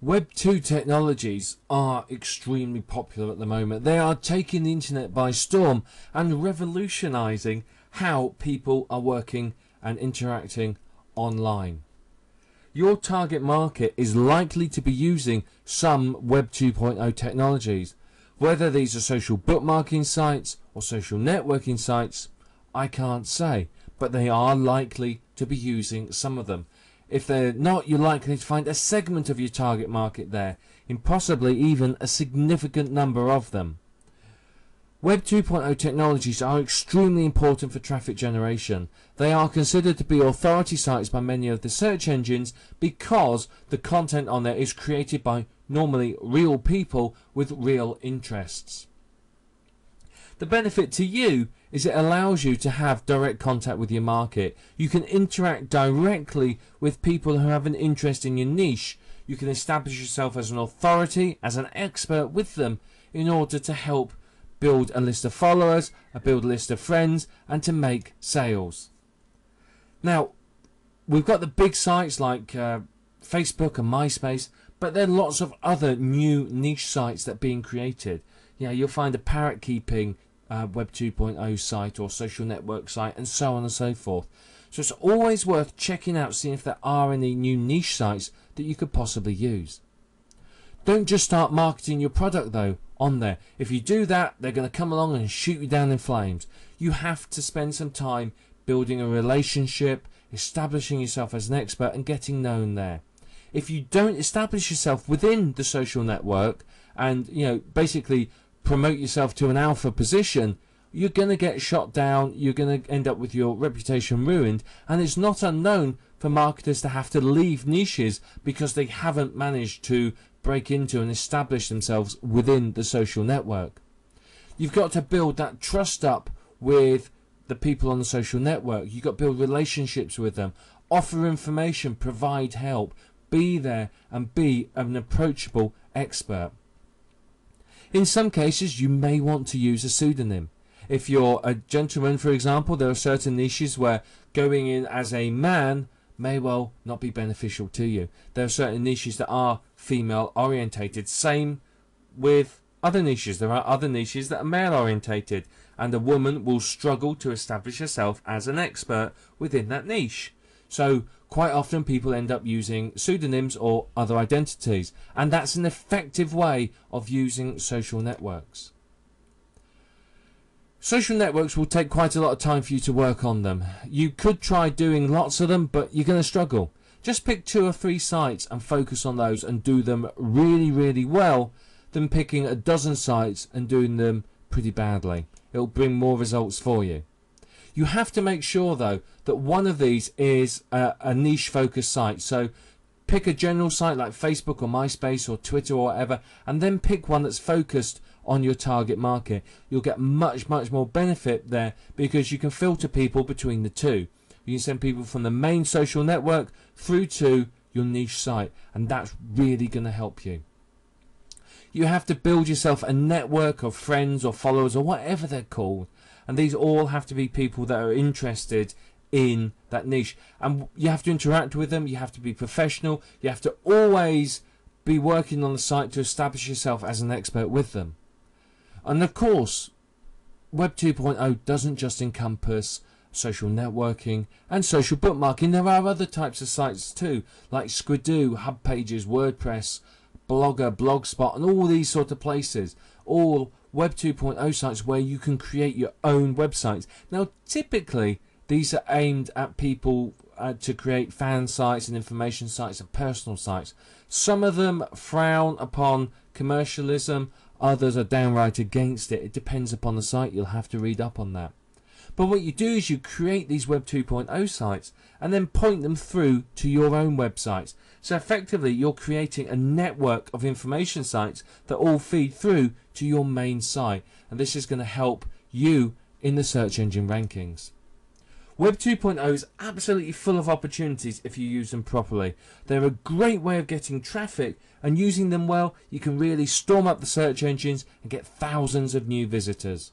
Web 2 technologies are extremely popular at the moment. They are taking the internet by storm and revolutionizing how people are working and interacting online. Your target market is likely to be using some Web 2.0 technologies. Whether these are social bookmarking sites or social networking sites, I can't say, but they are likely to be using some of them. If they're not, you're likely to find a segment of your target market there, and possibly even a significant number of them. Web 2.0 technologies are extremely important for traffic generation. They are considered to be authority sites by many of the search engines because the content on there is created by normally real people with real interests. The benefit to you is it allows you to have direct contact with your market. You can interact directly with people who have an interest in your niche. You can establish yourself as an authority, as an expert with them in order to help build a list of followers, build a list of friends, and to make sales. Now, we've got the big sites like Facebook and MySpace, but there are lots of other new niche sites that are being created. Yeah, you'll find a parrot keeping Web 2.0 site or social network site, and so on and so forth. So it's always worth checking out, seeing if there are any new niche sites that you could possibly use. Don't just start marketing your product though on there. If you do that, they're going to come along and shoot you down in flames. You have to spend some time building a relationship, establishing yourself as an expert, and getting known there. If you don't establish yourself within the social network and basically promote yourself to an alpha position, you're going to get shot down, you're going to end up with your reputation ruined, and it's not unknown for marketers to have to leave niches because they haven't managed to break into and establish themselves within the social network. You've got to build that trust up with the people on the social network. You've got to build relationships with them, offer information, provide help, be there and be an approachable expert. In some cases, you may want to use a pseudonym. If you're a gentleman, for example, there are certain niches where going in as a man may well not be beneficial to you. There are certain niches that are female orientated. Same with other niches. There are other niches that are male orientated, and a woman will struggle to establish herself as an expert within that niche. So quite often people end up using pseudonyms or other identities, and that's an effective way of using social networks. Social networks will take quite a lot of time for you to work on them. You could try doing lots of them, but you're going to struggle. Just pick 2 or 3 sites and focus on those and do them really, really well than picking a dozen sites and doing them pretty badly. It'll bring more results for you. You have to make sure though that one of these is a niche focused site. So pick a general site like Facebook or MySpace or Twitter or whatever, and then pick one that's focused on your target market. You'll get much more benefit there because you can filter people between the two. You can send people from the main social network through to your niche site, and that's really going to help you. You have to build yourself a network of friends or followers or whatever they're called, and these all have to be people that are interested in that niche, and you have to interact with them. You have to be professional. You have to always be working on the site to establish yourself as an expert with them. And of course, Web 2.0 doesn't just encompass social networking and social bookmarking. There are other types of sites too, like Squidoo, Hub Pages, WordPress, Blogger, Blogspot, and all these sort of places. All Web 2.0 sites where you can create your own websites. Now, typically, these are aimed at people to create fan sites and information sites and personal sites. Some of them frown upon commercialism, others are downright against it. It depends upon the site. You'll have to read up on that. But what you do is you create these Web 2.0 sites and then point them through to your own websites. So effectively you're creating a network of information sites that all feed through to your main site, and this is going to help you in the search engine rankings. Web 2.0 is absolutely full of opportunities if you use them properly. They're a great way of getting traffic, and using them well, you can really storm up the search engines and get thousands of new visitors.